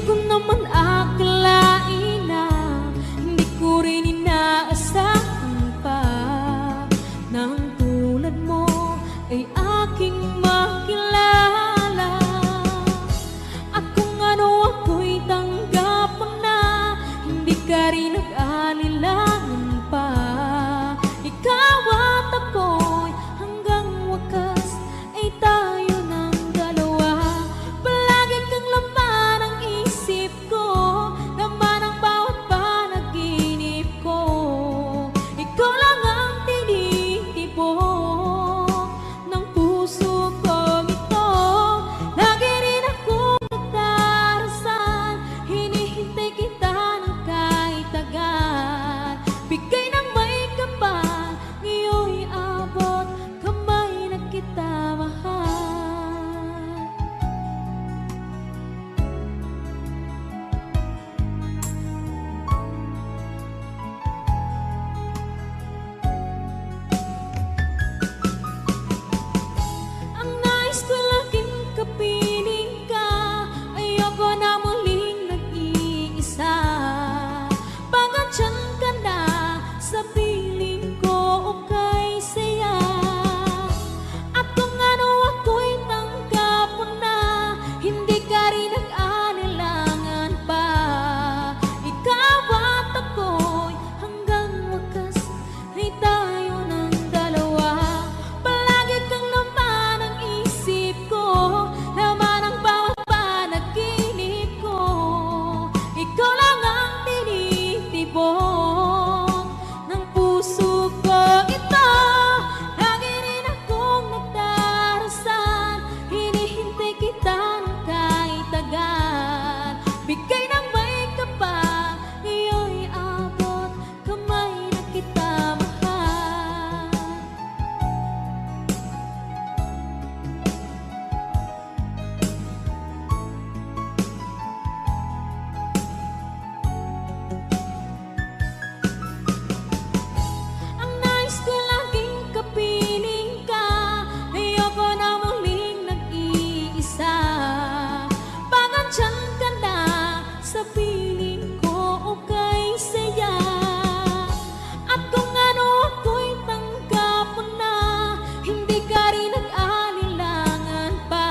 ko naman akalain na hindi ko rin inaasahan pa nang tulad mo ay aking makilala. At kung ano ako'y tanggap na hindi ka rin nag-alilangan pa. Ikaw at ako'y hanggang wakas ay tayo ng dalawa. Palagi kang laman ng isip ko, laman ang bawat panaginip ko. Ikaw lang ang tinitibok ng puso kong ito. Lagi rin akong nagdarasal, hinihintay kita ng kahit tagal. Bigay ng may kapal, ngayon'y abot kamay na kita mahal. Ang nais ko laging kapiling ka, ayoko na muling nag-iisa. Pagandyan ka na sa piling ko o kay saya. At kung ano ako'y tanggap na hindi ka rin nag-anilangan pa. Ikaw at ako'y hanggang wakas ay tayo ng dalawa. Palagi kang laman ng isip ko, laman ang bawat panaginip ko. Ikaw lang ang tinitibok ng puso ko ito. Lagi rin akong nagdarasal, hinihintay kita ng kahit tagal. Bigay ng may kapal, ngayon'y abot kamay na kita mahal. Ang nais ko laging kapiling ka, ayoko na muling nag-iisa. Pagandyan ka na sa piling ko o kay saya. At kung ano ako'y tanggap na hindi ka rin nag-alilangan pa.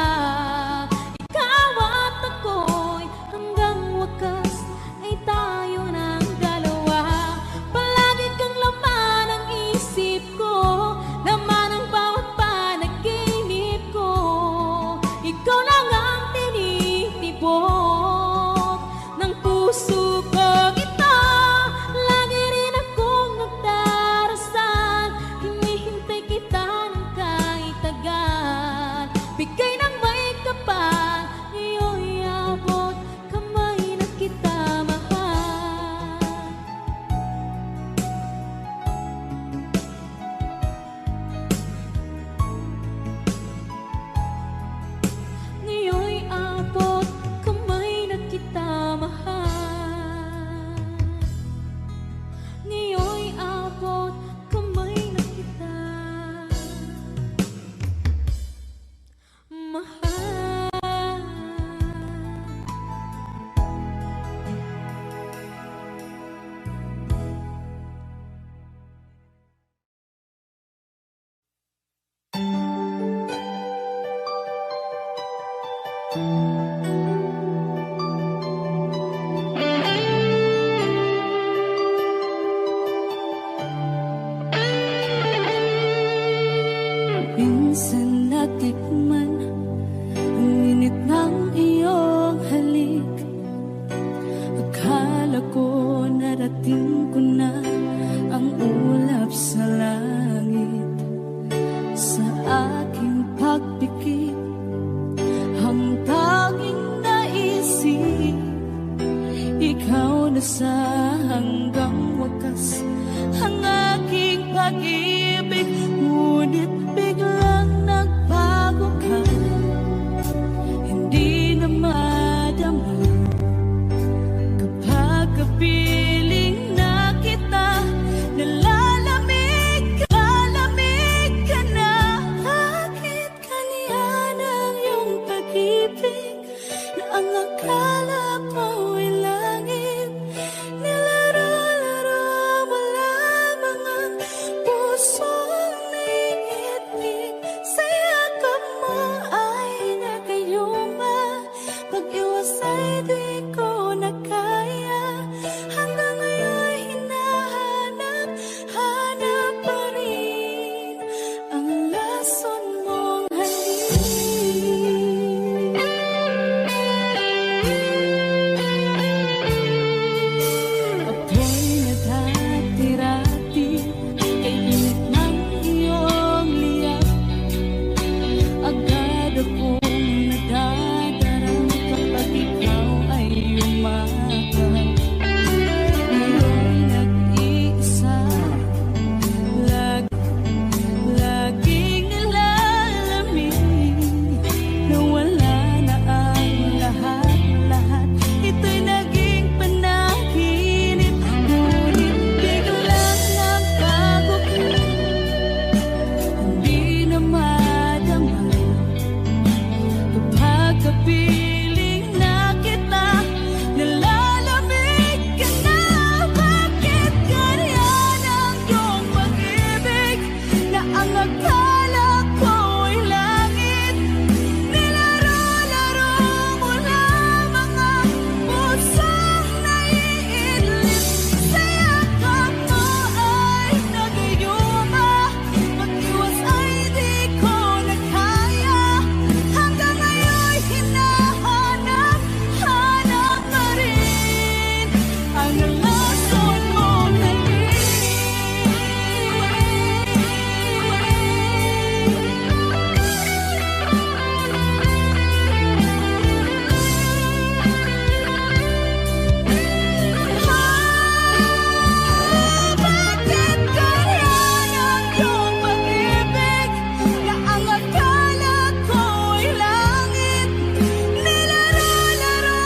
Ikaw at ako'y hanggang wakas ay tayo ng dalawa. Palagi kang laman ng isip ko, laman ang bawat panaginip ko. Ikaw lang ang tinitibok ng puso ko ito. Lagi rin akong nagdarasal, hinihintay kita ng kahit tagal. Bigay ng may kapal, ngayon'y abot kamay na kita mahal. Ngayon'y abot kamay na kita mahal. Ngayon'y abot kamay na kita mahal. Minsan natikman ang init ng iyong halik. Akala ko narating ko na ang ulap sa langit. Sa aking pagpikit, ang tanging naisip, ikaw na sa hanggang wakas ang aking pag-ibig. Ngunit biglang nagbago ka, hindi na madama kapag kapiling na kita. Nalalamig ka na. Bakit kaniya ng iyong pag-ibig na ang akala ko'y langit. Nilaro-laro mo lamang ang pusong naiinig. Sa yakap mo ay nagayuma. Pag-iwas ay di ko na kaya. Hanggang ngayon hinahanap, hanap pa rin ang lason mong halik. Ako'y naghatirati kay init ng iyong liyak. Agad akong nadadarang kapag ikaw ay umakap. Ngayon nag-iisa, laging nalalamig na wala na ang lahat-lahat. Ito'y naging panaginip, ngunit biglang nagkagulat. Hindi na madama kapag kapiling na kita. Nalalamig ka na, bakit ganyan ang iyong pag-ibig na ang akala ko'y langit? Nilaro-laro mo lamang ang pusong naiidlip. Sa yakap mo ay nagayuma. Pag-iwas ay di ko na kaya. Hanggang ngayon hinahanap, hanap pa rin ang lason mong halik. Bakit ganyan ang iyong pag-ibig na ang akala ko'y langit? Nilaro-laro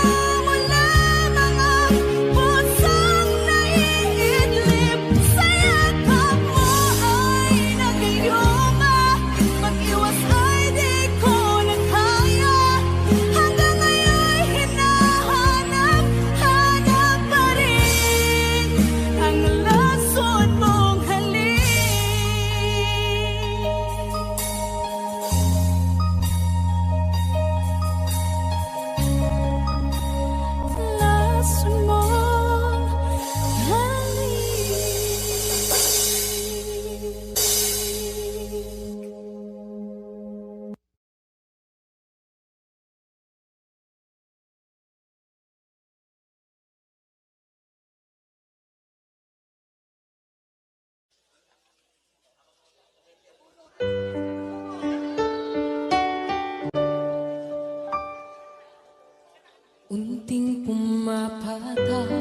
mo lamang ang pusong naiidlip. Sa yakap mo ay nagayuma. Pag-iwas ay di ko na kaya. Hanggang ngayon hinahanap, hanap pa rin ang lason mong halik. Lason mong halik. Unting pumapatak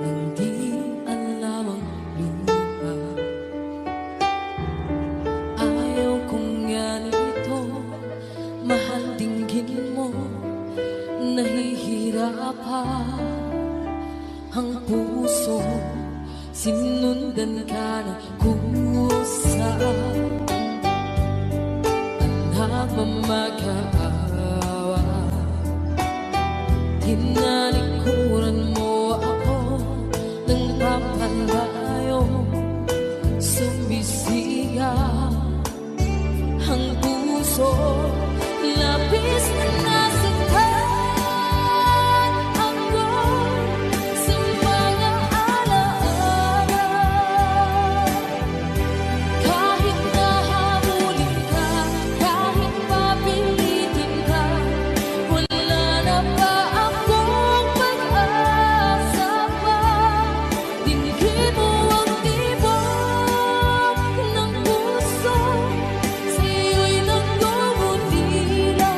nang di alam ang lupa. Ayaw kong ganito, mahal dinggin mo. Nahihirapan ang puso, sinundan ka ng kusa. Anak mamag-aawa, hinalikuran mo ako ng papalayo. Sumisigaw ang puso, labis na nasaktan ako sa mga alaala. Kahit nahabulin ka, kahit papilitin ka, wala na ba akong pag-asa pa? Dinggin mo ang tibok ng puso, sa'yo'y nagmumutila.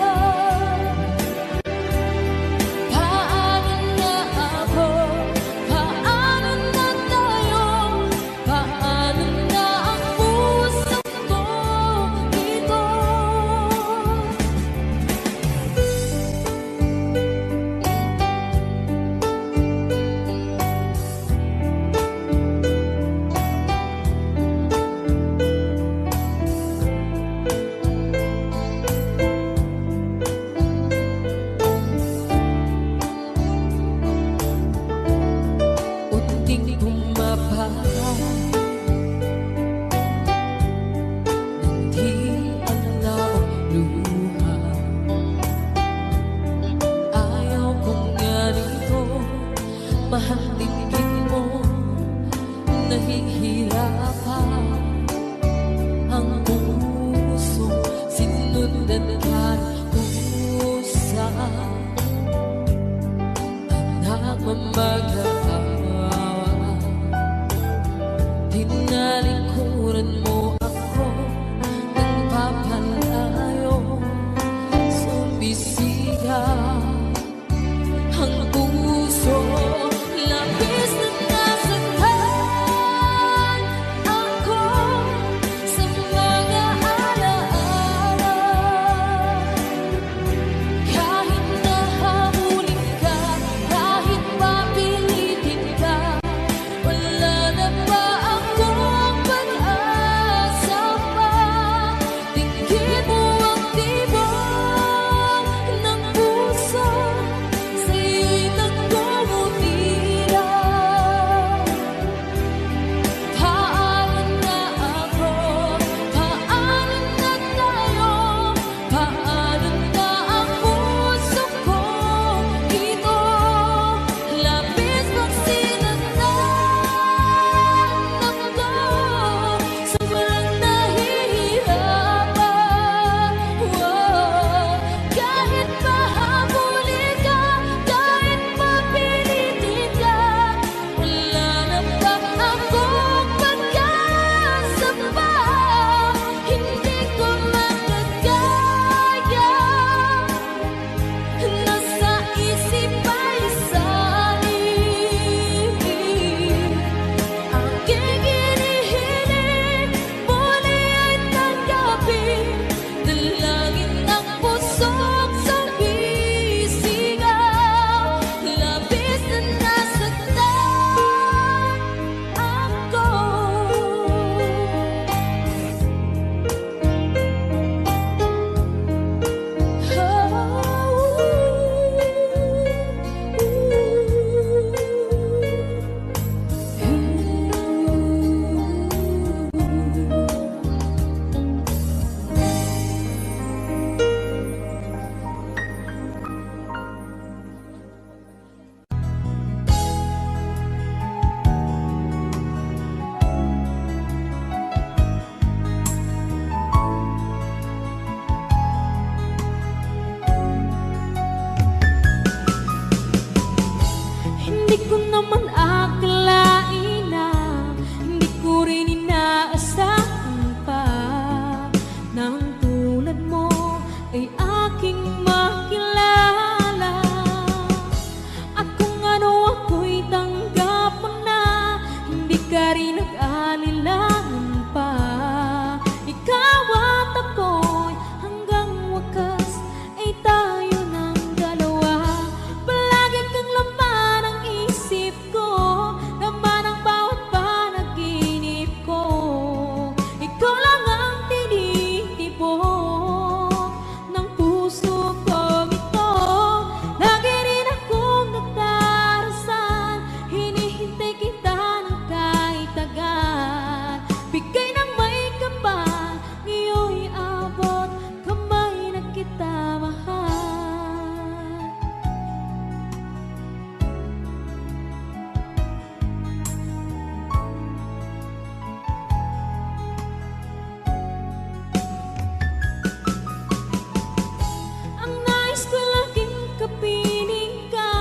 kapiling ka.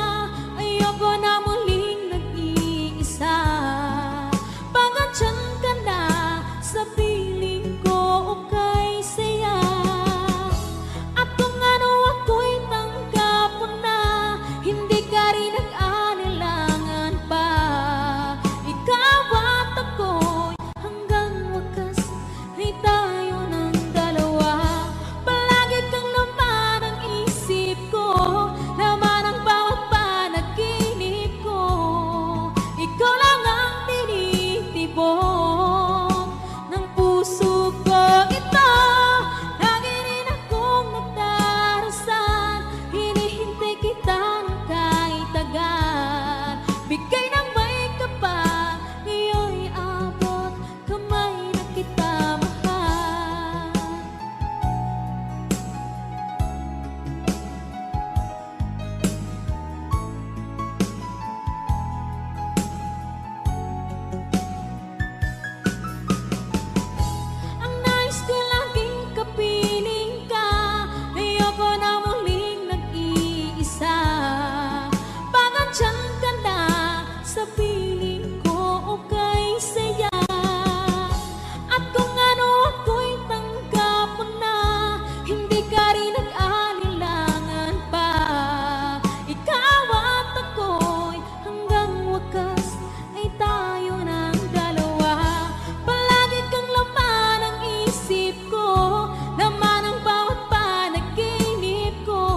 Ayoko na muling nag-iisa. Pagandyan ka na sa piling ko, okay saya. At kung ano ako'y tanggap mo na, hindi ka rin nag-anilangan pa. Ikaw at ako'y hanggang wakas ay tayo ng dalawa. Palagi kang laman ang isip ko, laman ang bawat panaginip ko. Ikaw lang ang tinitibok ng puso ko. Ito, lagi rin akong nagdarasal, hinihintay kita ng kahit tagal. Bigay ng may kapal, ngayon'y abot kamay na kita mahal. Ang nais ko laging kapiling ka, ayoko na muling nag-iisa. Pagandyan ka na sa piling ko, okay saya. At kung ano ako'y tanggap mo na, hindi ka rin nag-anilangan pa. Ikaw at ako'y hanggang wakas ay tayo ng dalawa. Palagi kang laman ang isip ko, laman ang bawat panaginip ko.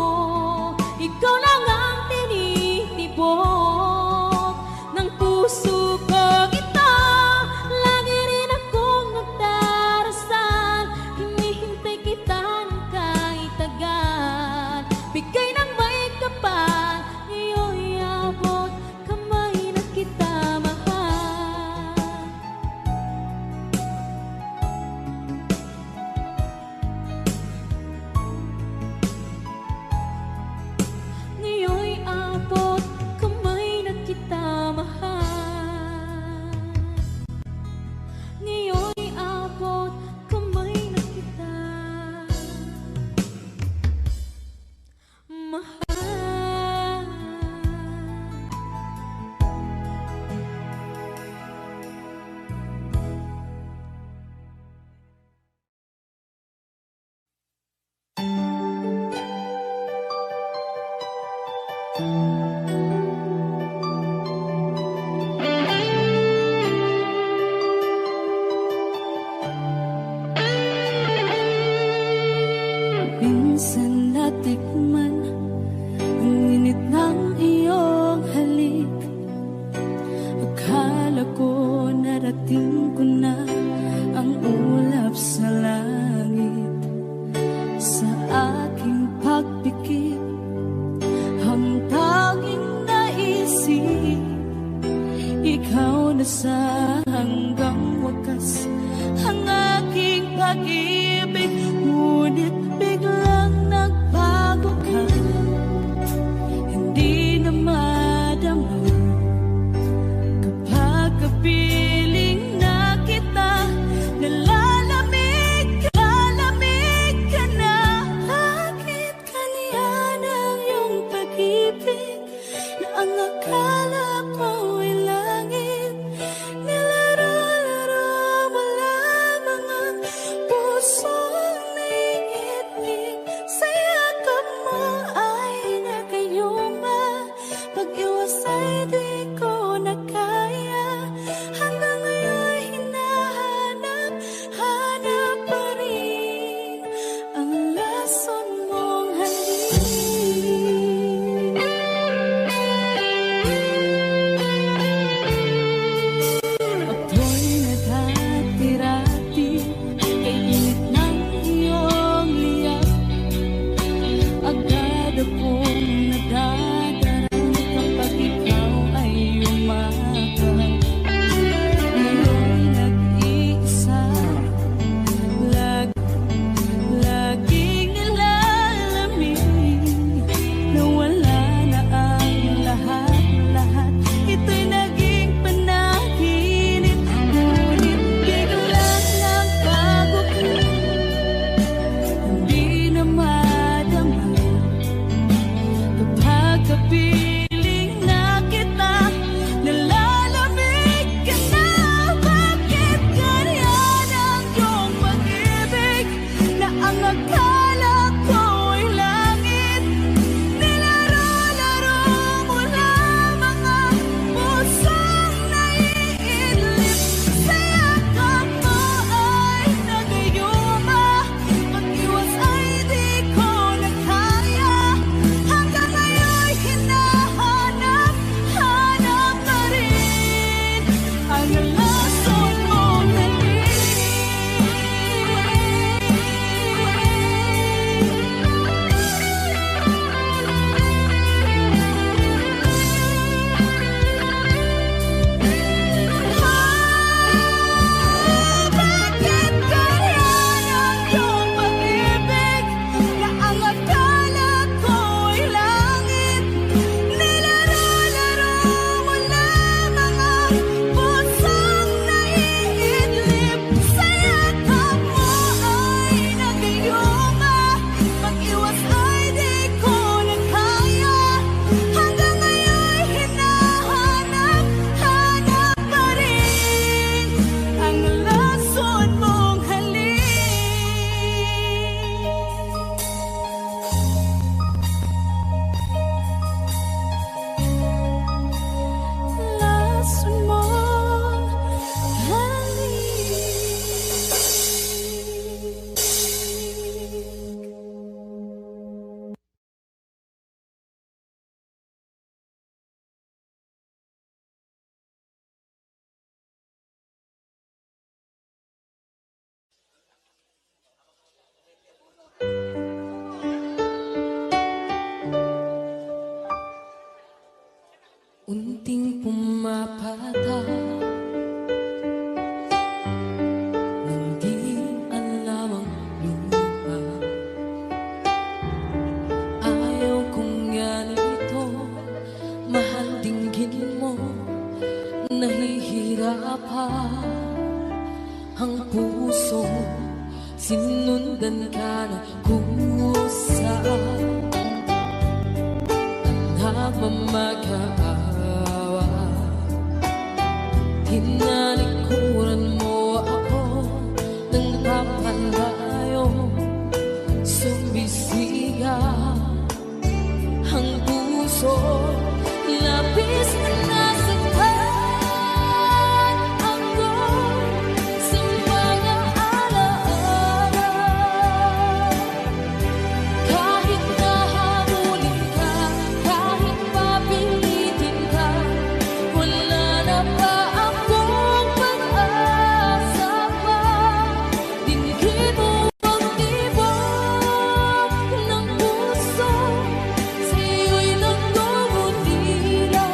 Ikaw lang ang tinitibok ng puso ko. Ito, lagi rin akong nagdarasal, hinihintay kita ng kahit tagal. Bigay ng may kapal, ngayon'y abot kamay na kita mahal. Ngayon'y abot kamay na kita mahal. Ngayon'y abot kamay na kita mahal. Minsan natikman ang init ng iyong halik. Akala ko narating ko na ang ulap sa langit. Sa aking pagpikit, ang tanging naisip, ikaw na sa hanggang wakas ang aking pag-ibig. Ngunit biglang nagbago ka, hindi na madama. Kapag kapiling na kita, nalalamig ka na. Bakit kaniyan ang iyong pag-ibig na ang akala ko ay langit? Nilaro-laro mo lamang ang pusong naiinip. Sa yakap mo ay nagayuma, pag-iwas ay di ko na kaya. Hanggang ngayon hinahanap pa rin ang lason mong halik. ang puso, sinundan ka ng kusa. Ang nagmamag-aawa, hinalikuran mo ako ng papalayo. Sumbisigaw ang puso, labis na nasaktan ako sa mga alaala. Kahit nahabulin ka, kahit papilitin ka, wala na ba akong pag-asa pa? Dinggin mo ang tibok ng puso, sa'yo'y nagmumutila.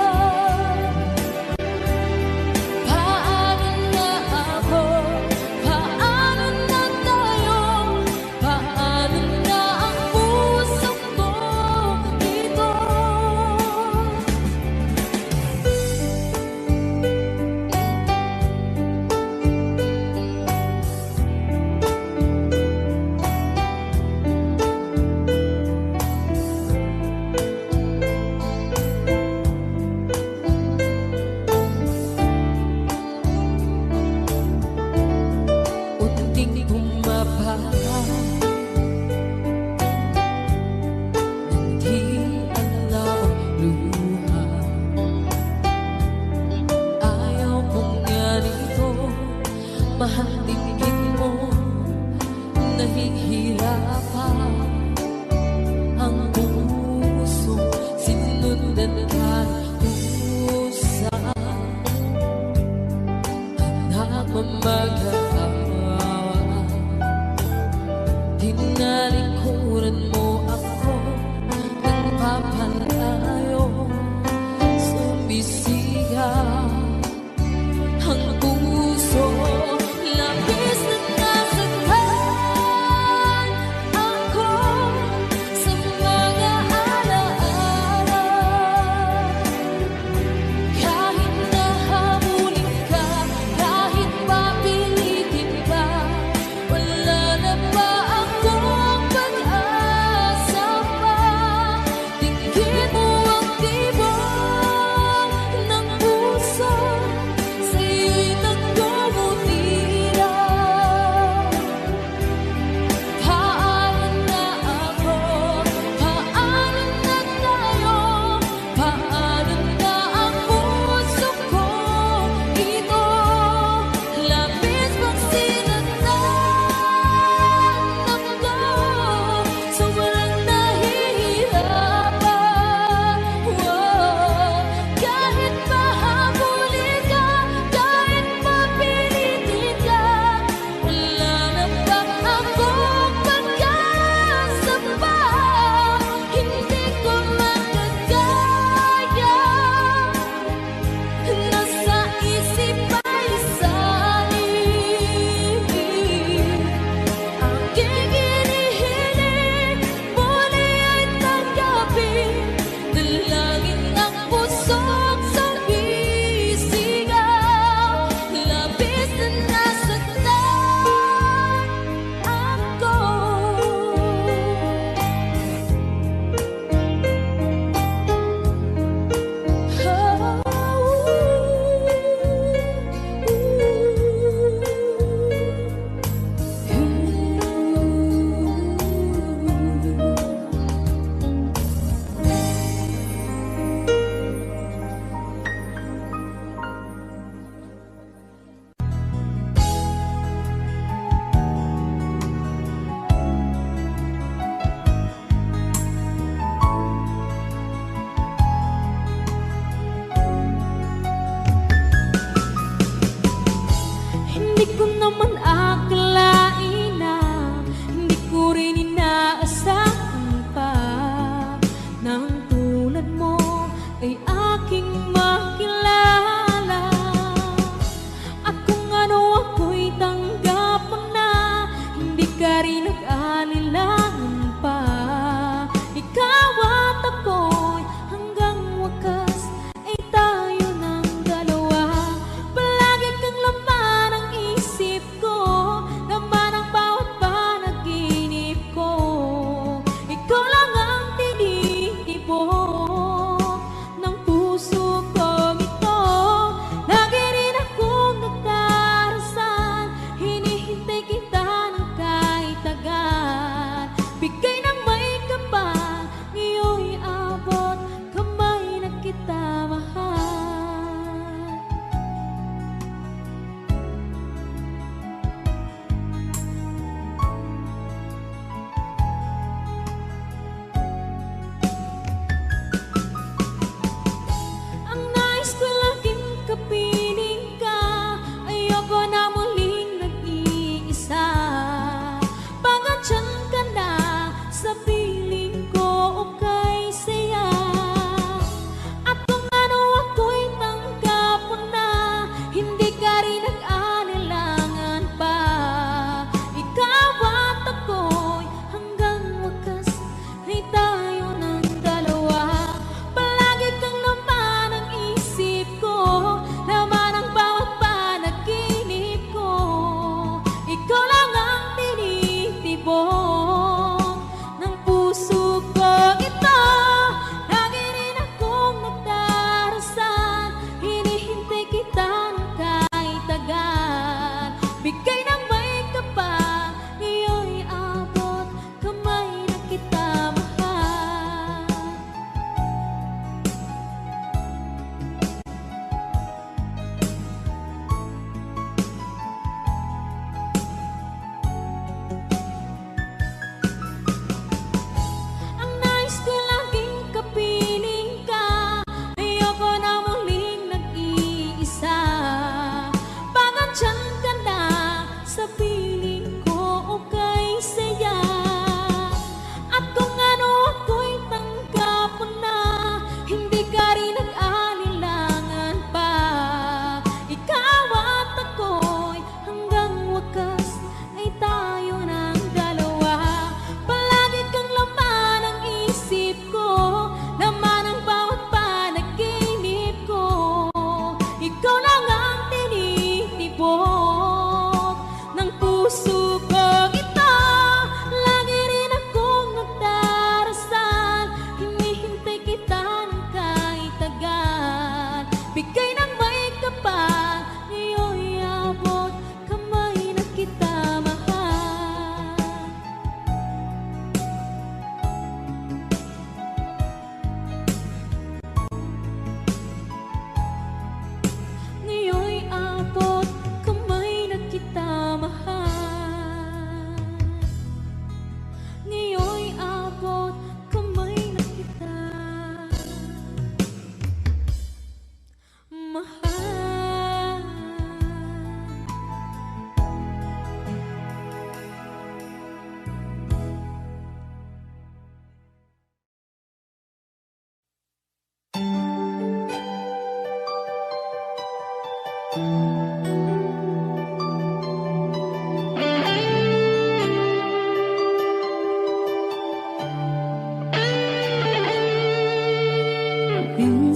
Paano na ako? Paano na tayo? Paano na ang puso ko dito? Unting bumaba, hindi alam luha. Ayaw kong ganito, mahal dinggin mo, nahihirapan ang puso, sinundan ka ng kusa. Nagmamag-aawa, hinalikuran mo ako ng papalayo. Sumbisigaw ang puso, labis na nasaktan ako sa mga alaala. Kahit nahabulin ka, kahit papilitin ka, wala na ba akong pag-asa pa? Dinggin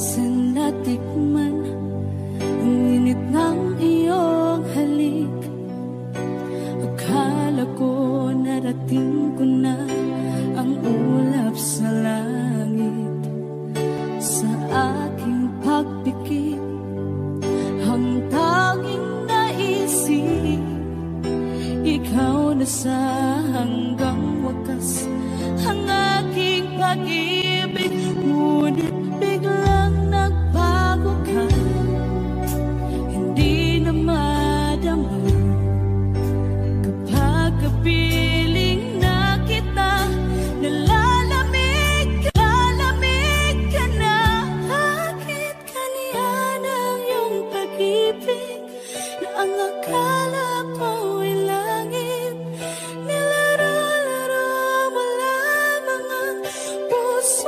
minsan natikman ang init ng iyong halik. Akala ko narating ko na ang ulap sa langit. Sa aking pagpikit, ang tanging naisip, ikaw na sa hanggang wakas ang aking pag-ibig. Ngunit biglang nagbago ka, hindi na madama kapag kapiling na kita. Nalalamig ka na. Bakit kanya ng iyong pag-ibig na ang akala ko ay langit? Nilaro-laro mo lamang ang puso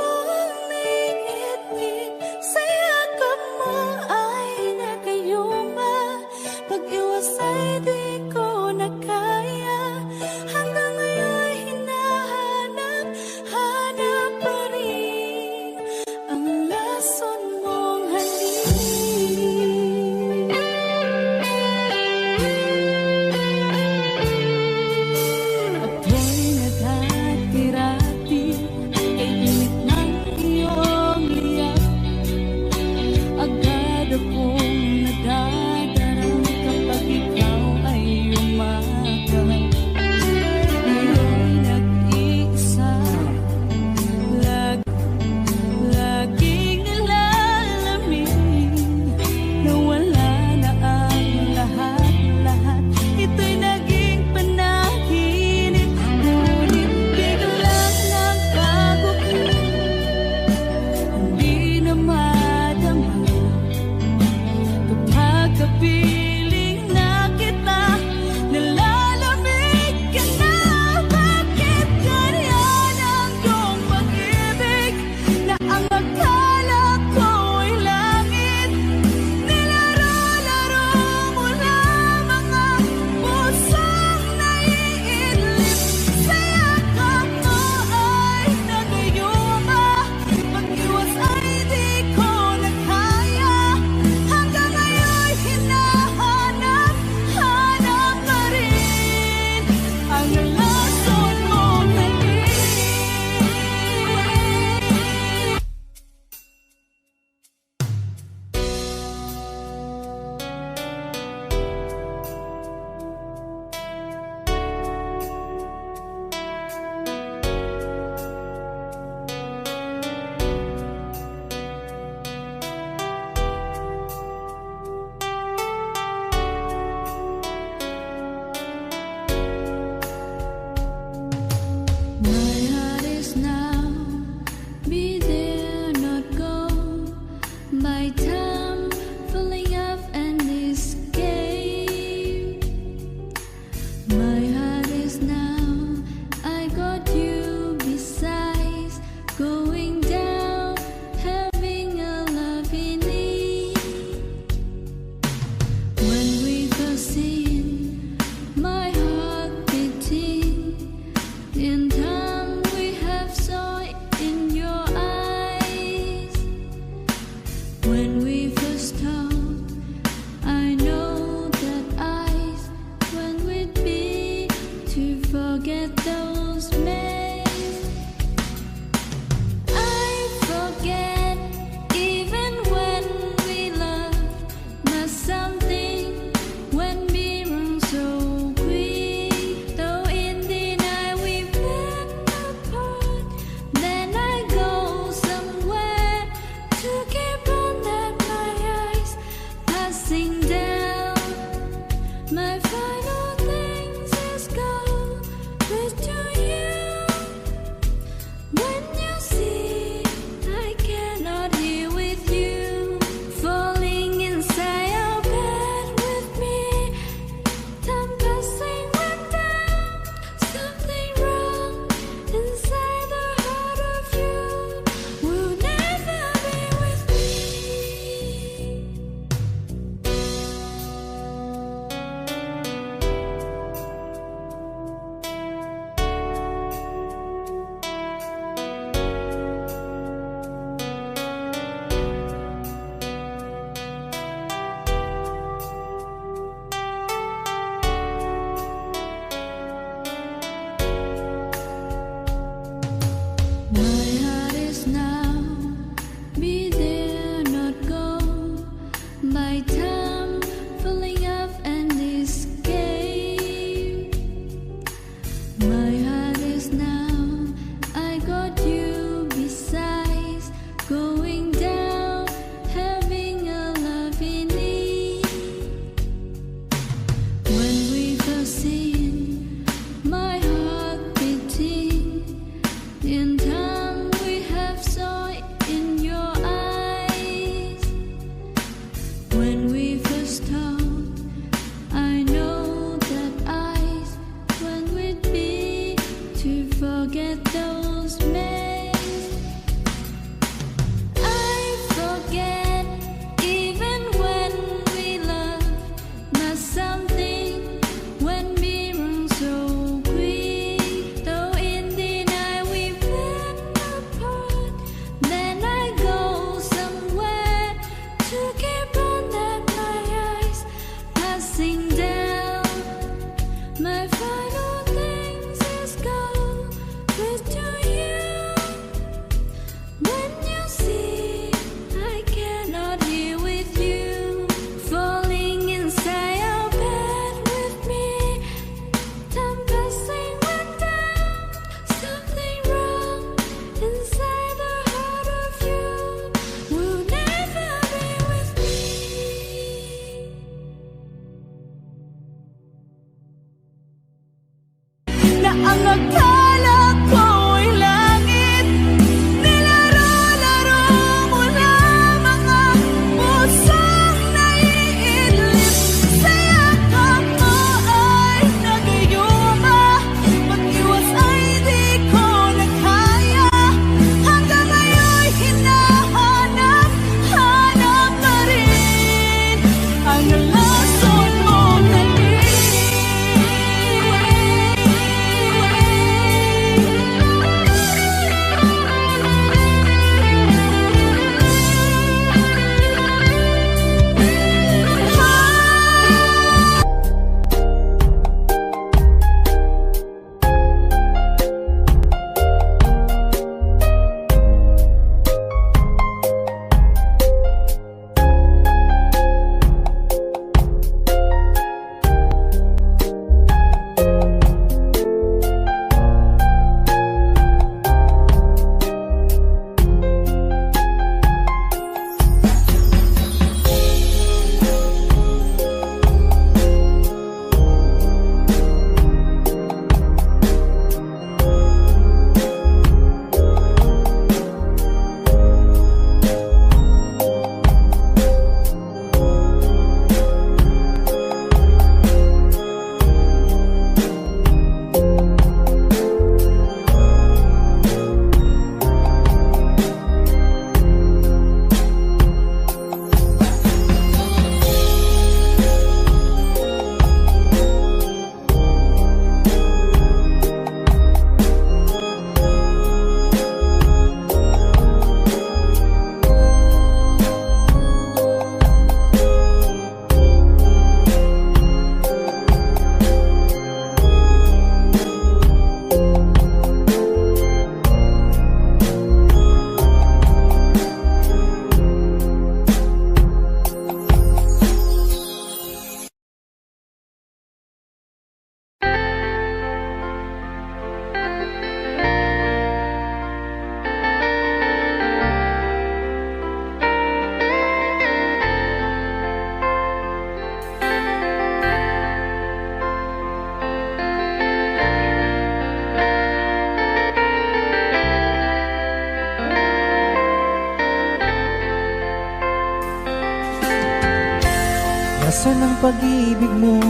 Nasaan ang pag-ibig mo?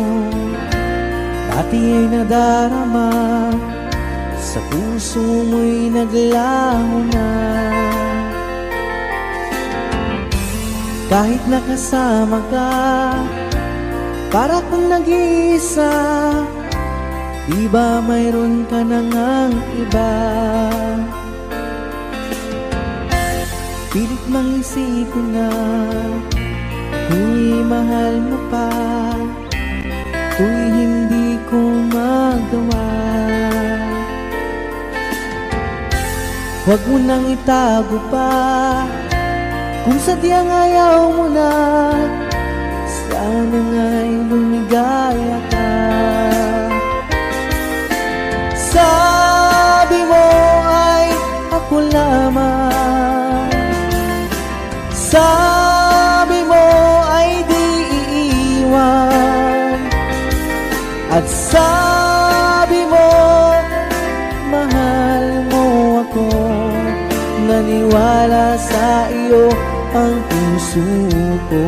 Dati ay nadarama, sa puso mo'y naglaho na. Kahit nakasama ka, para kang nag-iisa. Di ba mayroon ka na ngang iba? Pilit mang isipin na kung mahal mo pa, kung hindi ko magawa. Huwag mo nang itago pa, kung sadyang ayaw mo na, sana nga'y lumigaya ka. Sabi mo ay ako lamang, sabi mo ay di iiwan, at sabi mo mahal mo ako. Naniwala sa iyo ang puso ko.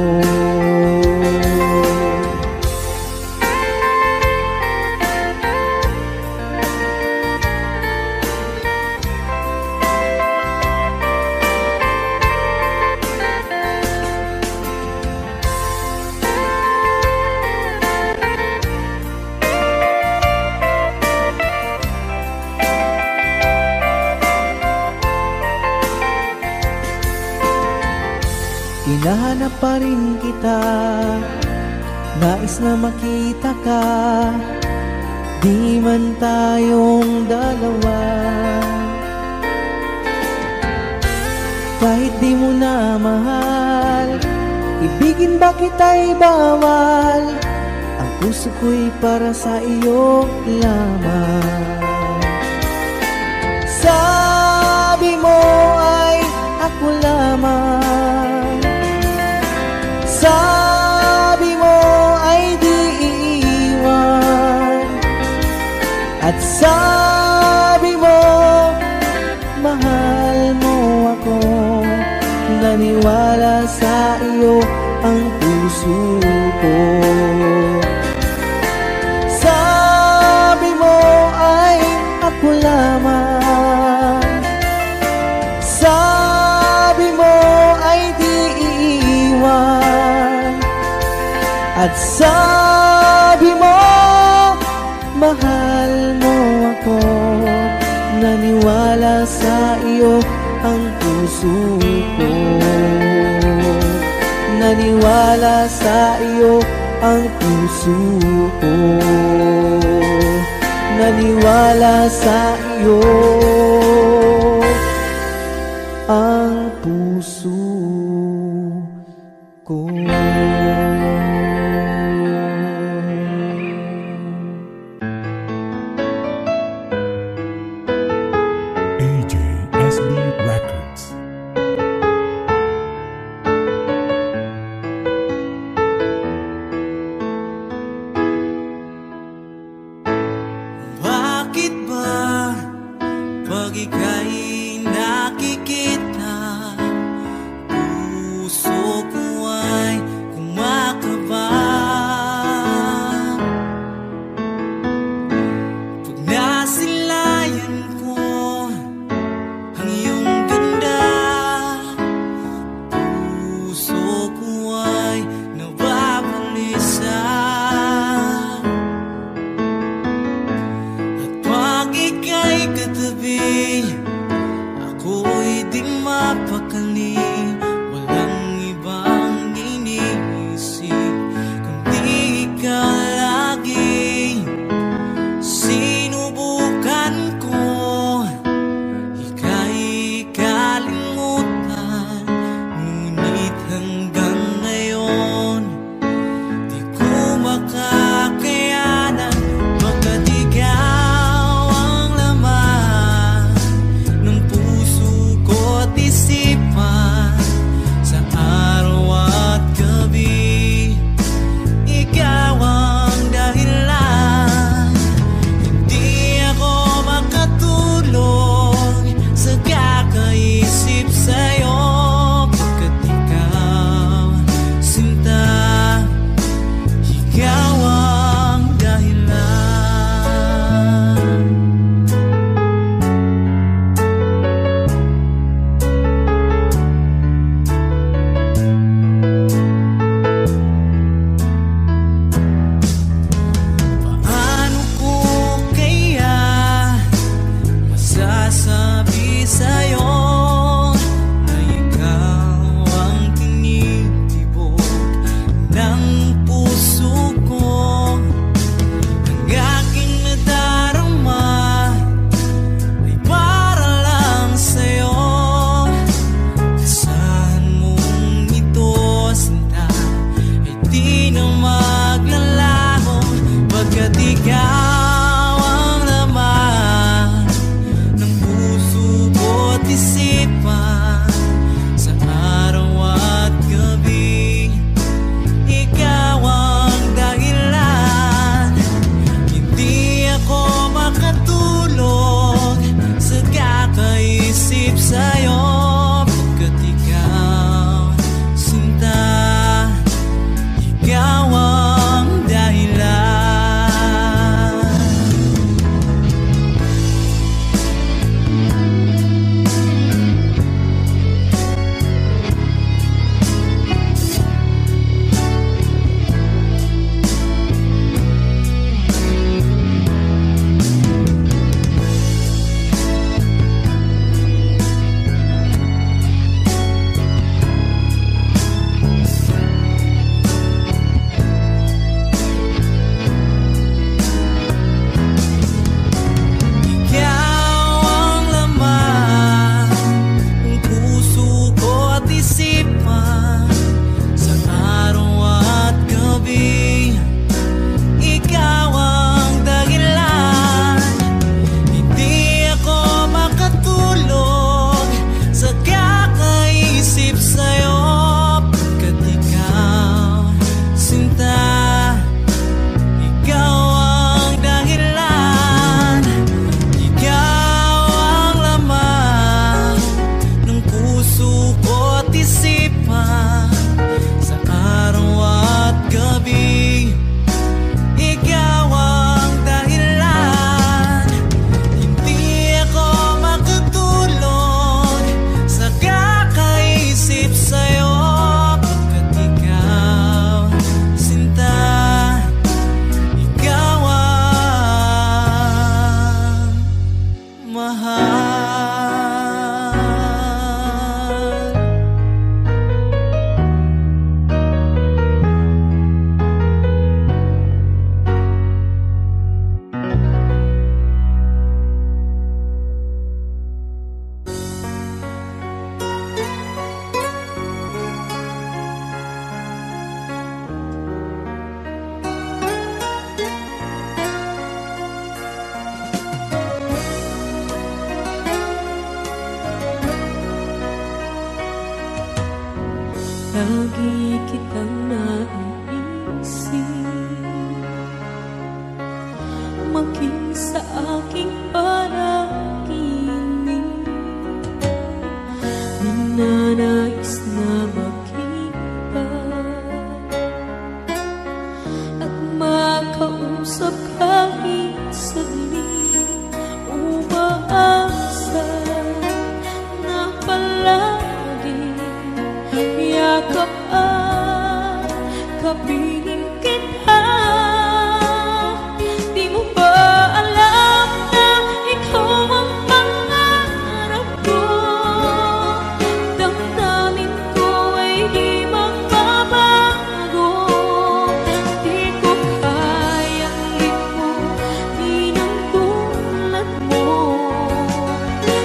Hinahanap pa rin kita, nais na makita ka, di man tayong dalawa. Kahit di mo na mahal, ibigin ba kita'y bawal? Ang puso ko'y para sa iyo lamang. Sabi mo ay ako lamang, sabi mo ay di iiwan, at sabi mo mahal mo ako. Naniwala sa iyo ang puso ko. Sabi mo ay ako lamang, sabi mo ay di iiwan, at sabi mo mahal mo ako. Naniwala sa iyo ang puso ko. Naniwala sa iyo ang puso ko. Naniwala sa iyo ang puso ko. AJSB Records. Bakit ba pag ika'y nakikita, puso ko ay kumakaba? Pag nasilayan ko ang iyong ganda, puso ko ay nababalisa. Pag ika'y katabi, ako'y di mapakali. Walang ibang iniisip kundi ikaw lagi. Sinubukan ko ika'y kalimutan, ngunit hanggang ngayon di ko makakayanan. Baga't ikaw ang laman ng puso ko't isipan, Lagi kitang naiisip, maging sa aking panaginip. Ninanais na makita at makausap kahit saglit. Umaasa na palagi yakap at kapiling kita. Di mo ba alam na ikaw ang pangarap ko? Damdamin ko ay di magbabago. Di ko kayang limutin ang tulad mo.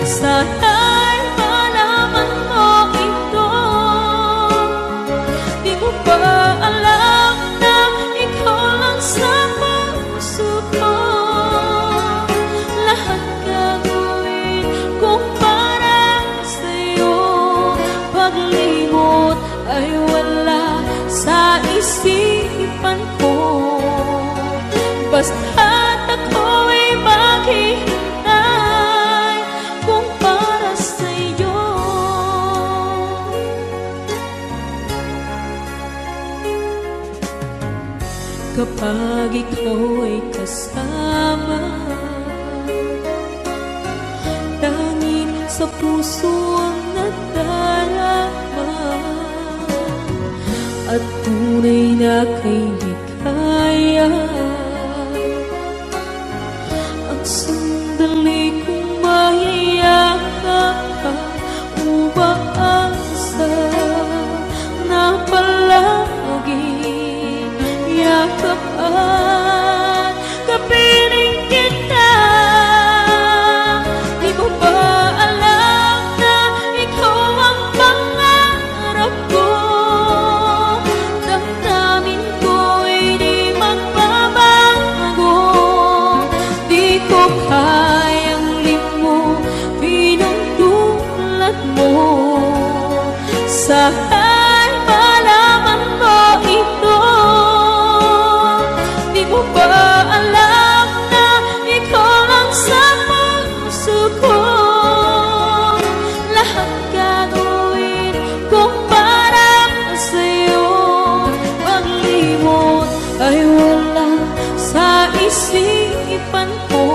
Sana'y malaman mo ito. Di mo ba alam na ikaw lang sa puso ko? Lahat gagawin kong para sa'yo. Paglimot ay wala sa isipan ko. Basta't ako'y maghihintay kung para sa'yo. Kapag ikaw ay kasama, langit sa puso ang nadarama, at tunay na kay likaya. Ang sandali kong mayayakap ka, umaasa na palagi yakap at kapiling kita. Di mo ba alam na ikaw ang pangarap ko? Damdamin ko ay di magbabago. Di ko kayang limutin ang tulad mo. Sana'y malaman mo ito. Di mo ba alam na ikaw lang sa puso ko? Lahat gagawin kong para sa'yo. Paglimot ay wala sa isipan ko.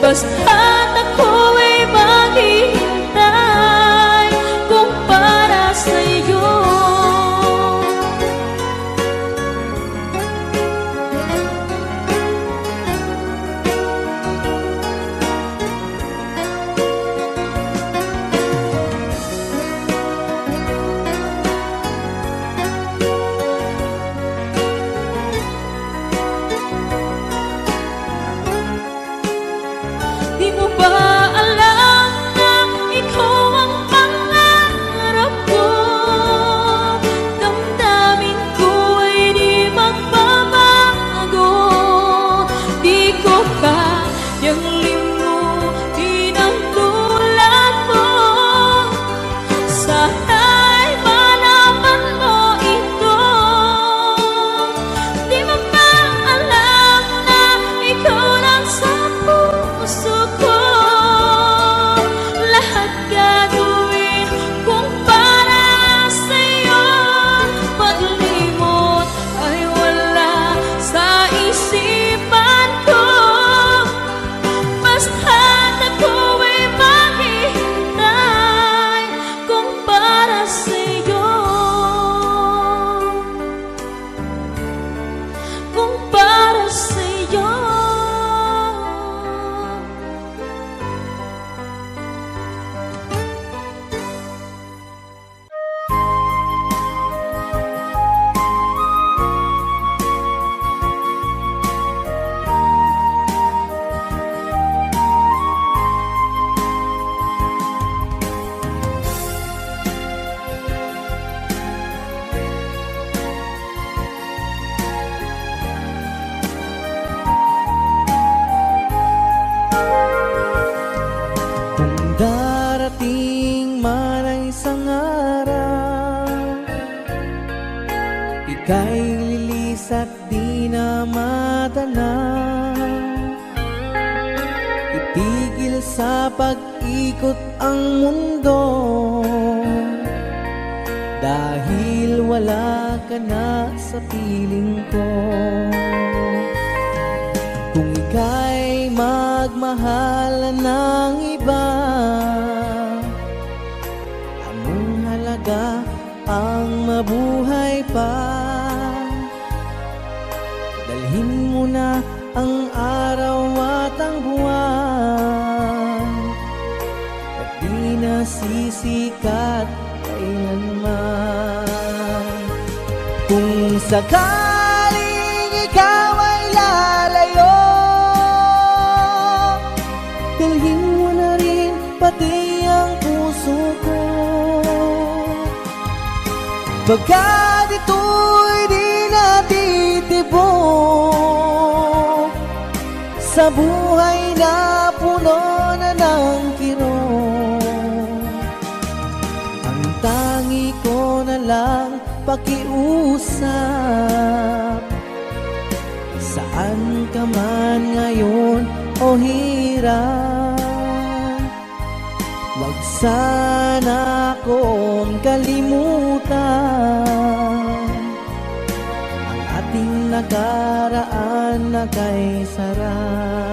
Basta't ako'y maghihintay kung para sa'yo. Di mo ba alam na ikaw ang pangarap ko? Damdamin ko ay di magbabago. Di ko kayang limutin ang tulad mo. Sana'y malaman mo ito. Di mo ba alam na ikaw lang sa puso ko? Lahat gagawin kung para sa'yo. Paglimot ay wala sa isipan ko. Basta't ako'y maghihintay kung para sa'yo. Kung para sa'yo. Kung darating man ang isang araw ika'y lilis at di na madana. Itigil sa pag-ikot ang mundo, dahil wala ka na sa piling ko. Kung ika'y magmahal ng iba, anong halaga ang mabuhay pa? Dalhin mo na ang araw at ang buwan, at di na sisikat kailanman. Kung sakaling ikaw ay lalayo, dalhin mo na rin pati ang puso ko. Pagkat ito'y di natitibok sa buhay na puno na ng kirot. Ang tangi ko na lang pakiusap, saan ka man ngayon o hirap, wag sana akong kalimutan ang ating nakaraan na kay sarap.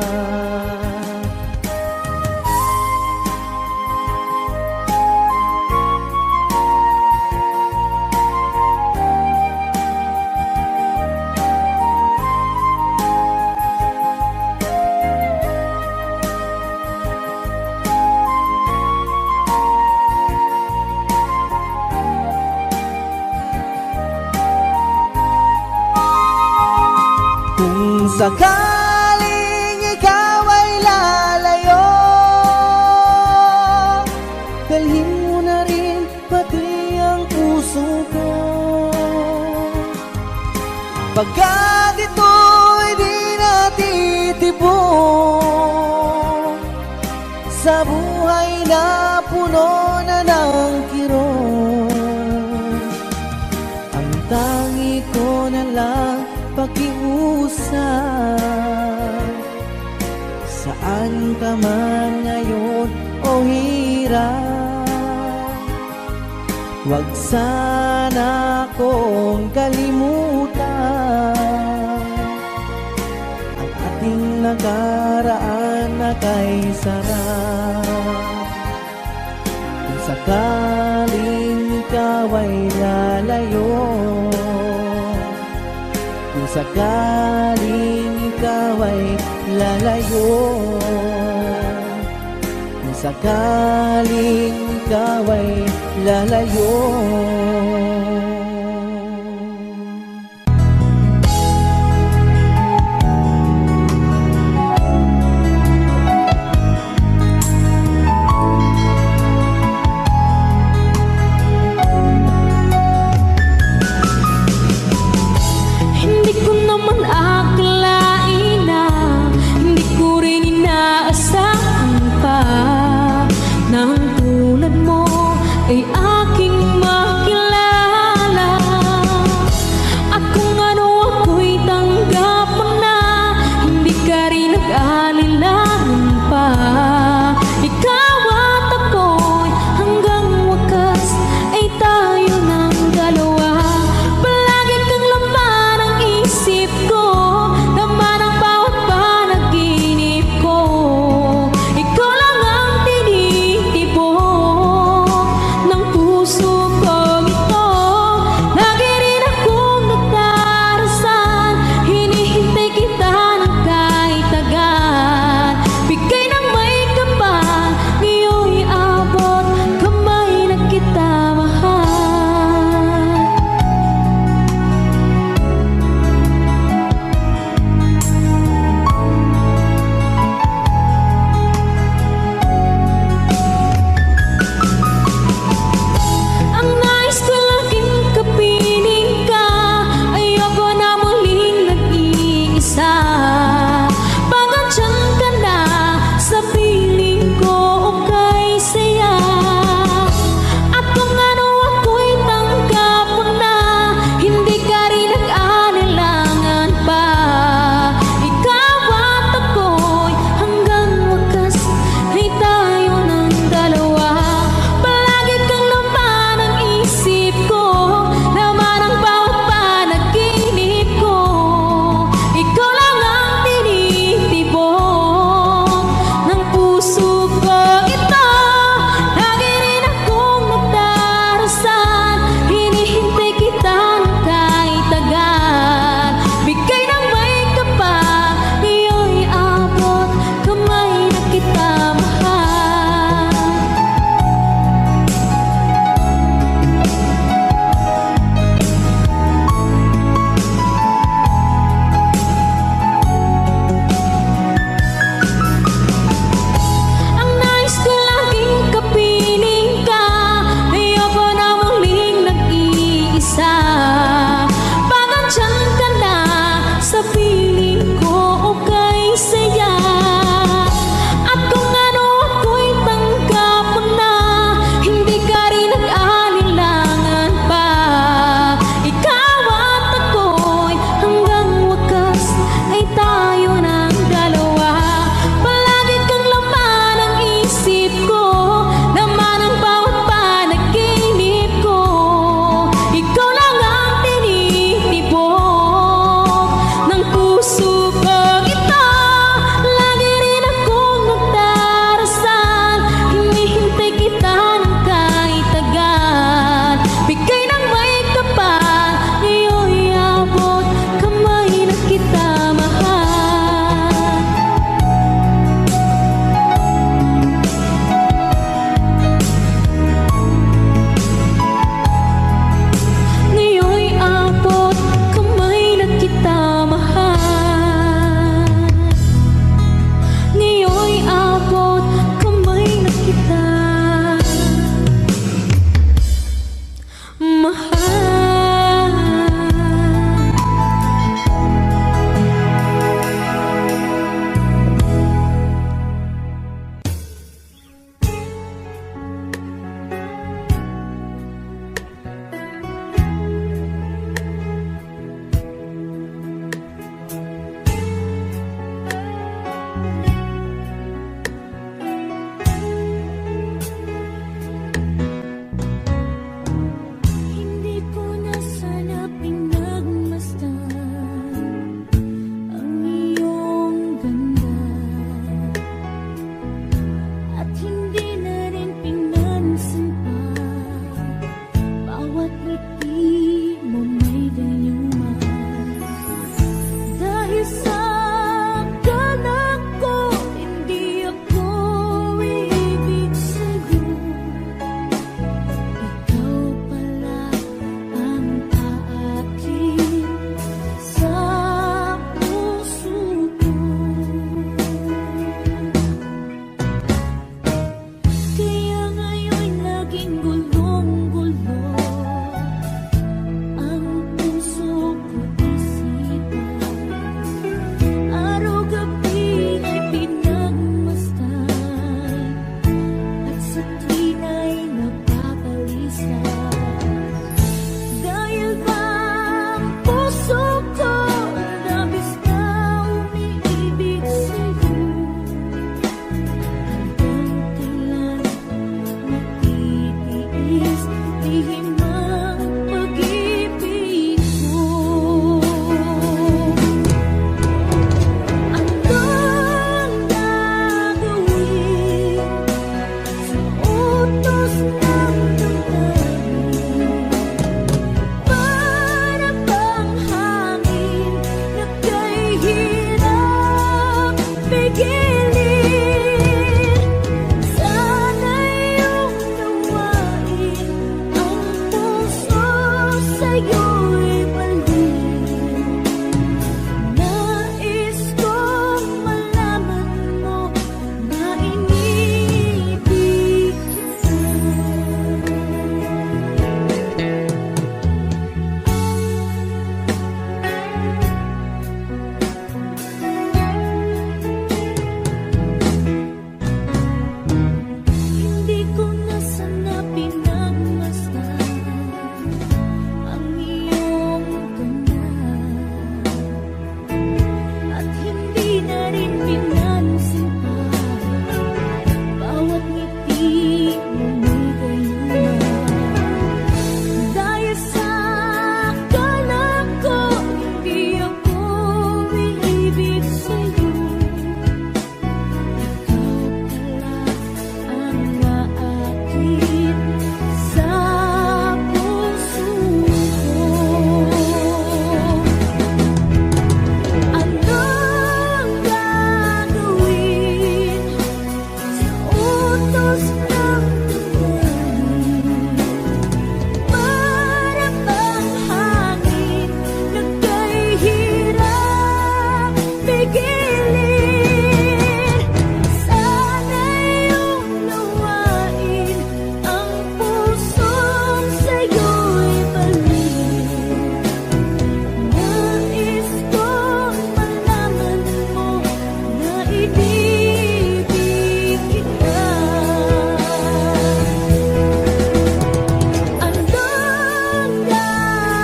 Kung sakaling ikaw ay lalayo, dalhin mo na rin pati ang puso ko. Pagkat ito'y di natitibok sa buhay na puno na ng kirot. Ang tangi ko na lang pakiusap, saan ka man ngayon o hirap, wag sana akong kalimutan ang ating nakaraan na kay sarap. Kung sakaling ikaw ay lalayo, kung sakaling ikaw ay lalayo, kung sakaling ikaw ay lalayo. Ay aking makilala, at kung ano ako'y tanggap mo na, hindi ka rin nag-alilangan pa. Ikaw at ako'y hanggang wakas ay tayo ng dalawa. Palagi kang laman ang isip ko, laman ang bawat panaginip ko. Ikaw lang ang tinitibok ng puso kong ito. Lagi rin akong nagdarasal, hinihintay kita ng kahit tagal. Bigay ng may kapal, ngayon'y abot kamay na kita mahal. Ang lihim ang pag-ibig ko. Anong gagawin sa utos ng damdamin? Para bang hangin na kay hirap pigilin. Sana iyong nawain ang puso sa'yo'y balik. Nais kong malaman mo na inibig kita. Hindi ko na sana pinagmasdan ang iyong ganda, at hindi na rin pinansin pa bawat ngiti mo may gayuma. Dahil sa akala ko hindi ako umiibig sa'yo, ikaw pala ang naakit sa puso ko. Anong gagawin sa utos ng damdamin? Para bang hangin na kay hirap pigilin. Sana iyong nawain ang pusong sa'yo'y balik. Nais kong malaman mo na inibig kita. Anong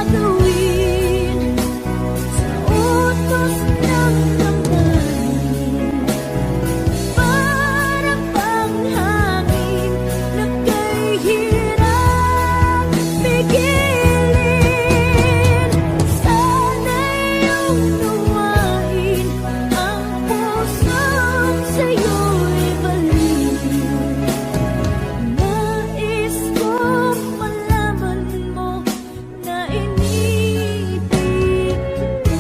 gagawin sa utos ng damdamin? Para bang hangin na kay hirap pigilin. Sana iyong nawain ang pusong sa'yo'y balik. Nais kong malaman mo na inibig kita.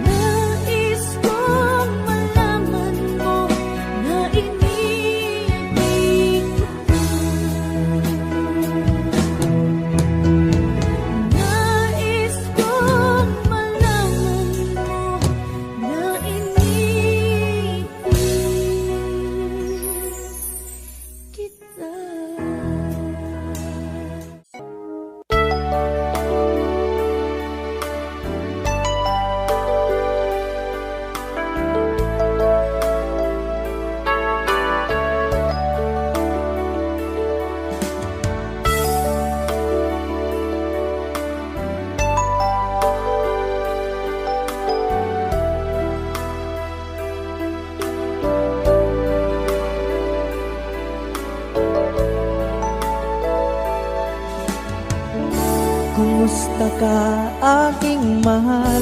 Nais kong malaman mo na inibig kita. Nais kong malaman mo na inibig kita. Kumusta ka aking mahal?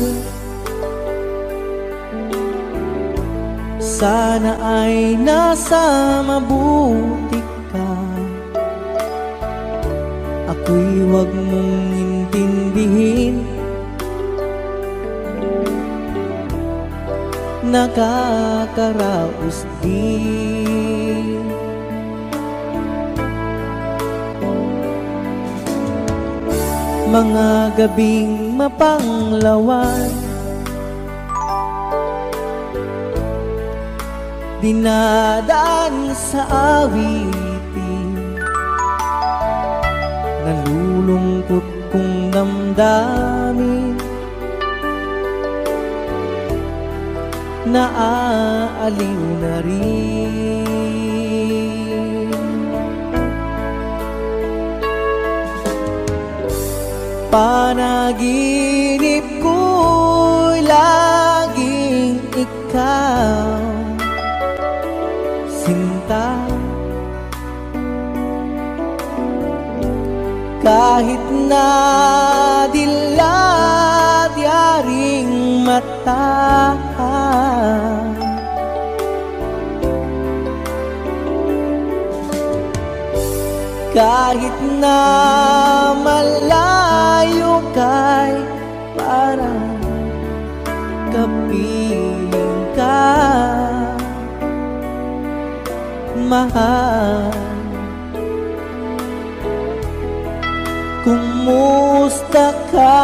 Sana ay nasa mabuti ka. Ako'y huwag mong intindihin, nakakaraos din. Mga gabing mapanglawan, dinadaan sa awitin, nalulungkot kong damdamin, naaaliw na rin. Panaginip ko'y laging ikaw, sinta, Kahit na dilat yaring mata, kahit na malayo kay parang kapiling ka, mahal. Kumusta ka?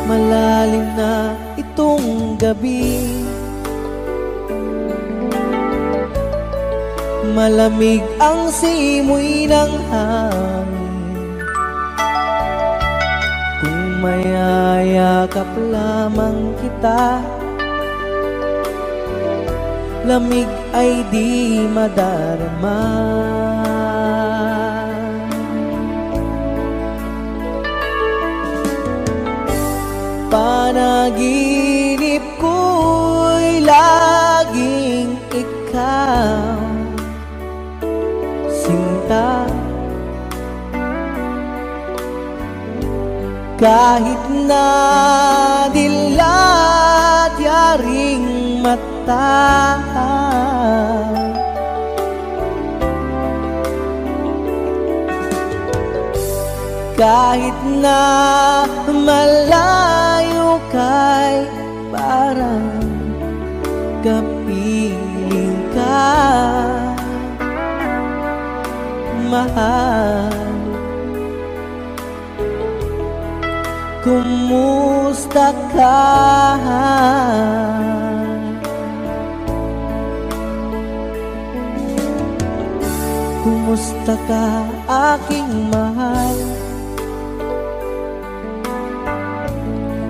Malalim na itong gabi, malamig ang simoy ng hangin. Kung mayayakap lamang kita, lamig ay di madarama. Panaginip ko'y laging ikaw, sinta. Kahit na dilat yaring mata, kahit na malayo kay parang kapiling ka, mahal. Kumusta ka? Kumusta ka, aking mahal?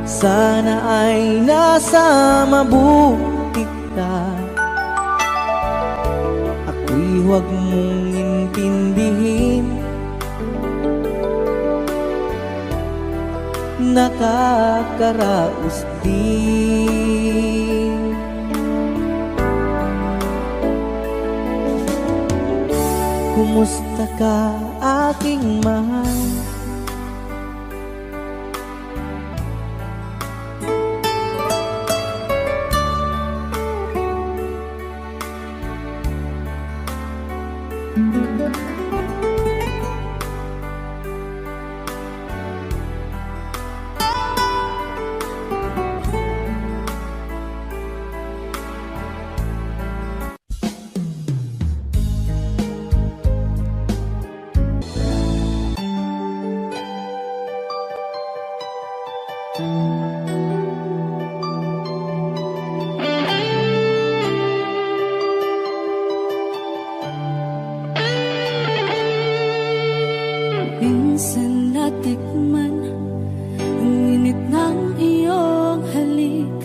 Sana ay nasa mabuti ka. Ako'y huwag mong intindihin, nakakaraos din. Kumusta ka, aking mahal? Minsan natikman ang init ng iyong halik.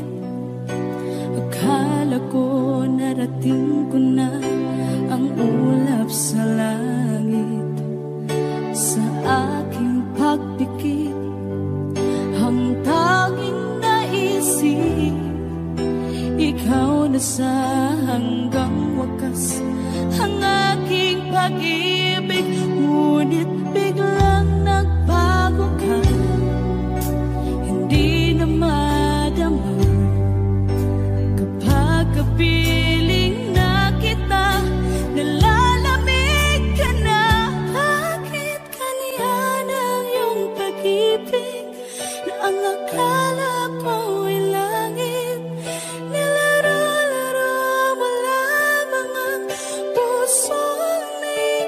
Akala ko narating ko na ang ulap sa langit. Sa aking pagpikit, ang tanging naisip, ikaw na sa hanggang wakas ang aking pag-ibig. Ngunit biglang nagbago ka, hindi na madama. Kapag kapiling na kita, nalalamig ka na. Bakit kaniyan ang iyong pag-ibig na ang akala ko ay langit? Nilaro-laro mo lamang ang pusong may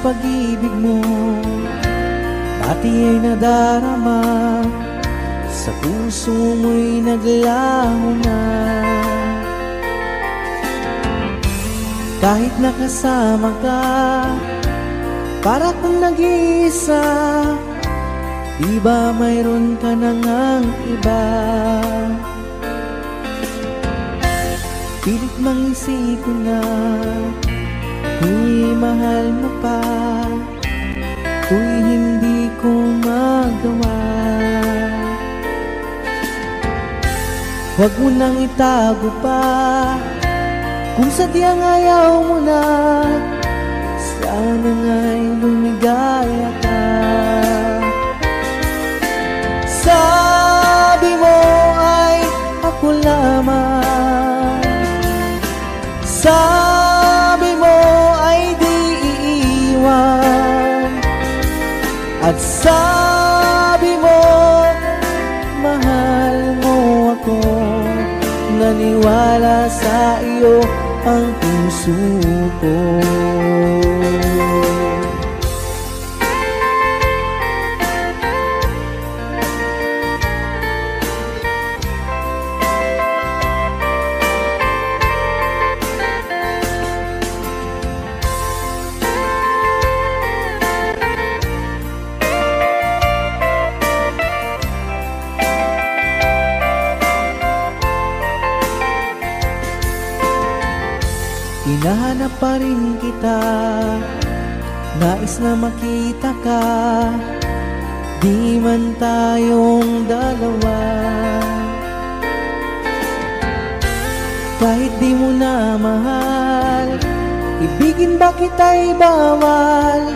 pag-ibig mo dati ay nadarama, sa puso mo'y naglaho na. Kahit nakasama ka, para kang nag-iisa, di ba mayroon ka na ngang iba? Pilit mang isipin na kung mahal mo pa, to'y hindi ko magawa. Huwag mo nang itago pa, kung sadyang ayaw mo na, sana nga'y lumigaya ka. Sabi mo ay ako lamang, sabi mo ay di iiwan, at sabi mo mahal mo ako. Naniwala sa iyo ang puso ko. Hinahanap pa rin kita, nais na makita ka, di man tayong dalawa. Kahit di mo na mahal, ibigin ba kita'y bawal,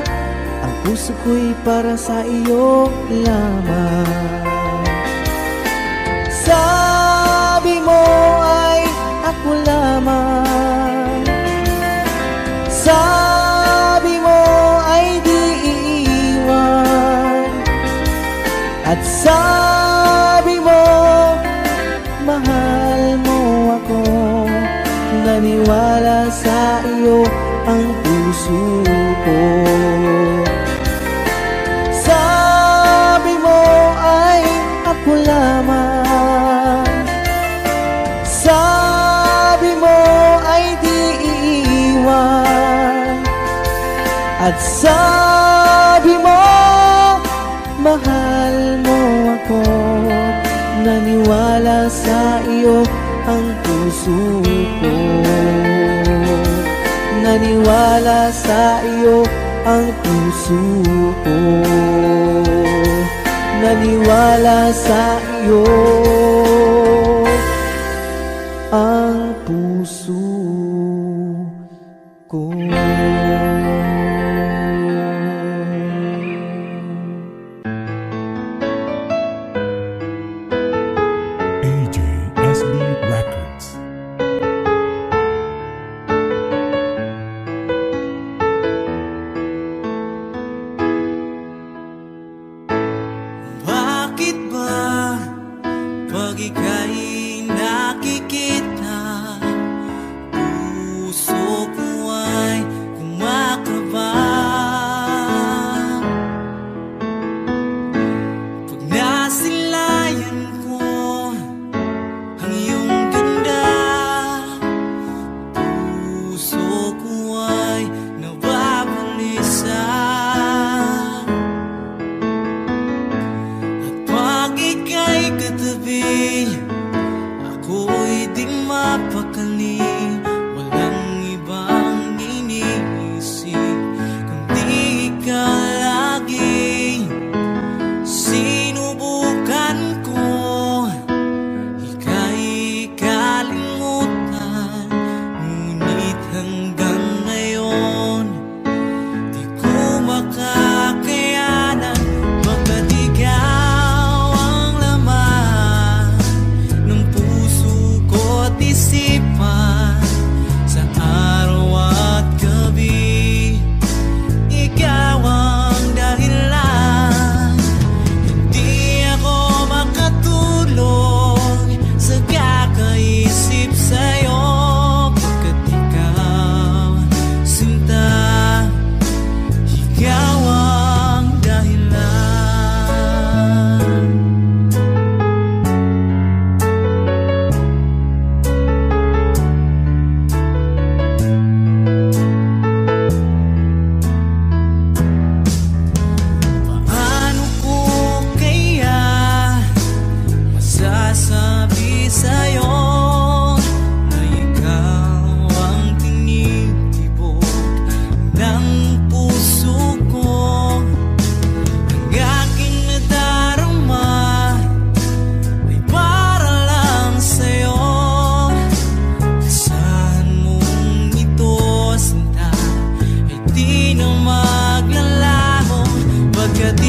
ang puso ko'y para sa iyo lamang. Sabi mo ay ako lamang, sabi mo ay di iiwan, at sabi mo mahal mo ako. Naniwala sa iyo ang puso ko. Sabi mo ay ako lamang, sabi mo ay di iiwan, at sabi mo mahal mo ako. Naniwala sa iyo ang puso ko. Naniwala sa iyo ang puso ko. Naniwala sa iyo ang puso ko. AJSB Records. Bakit ba pag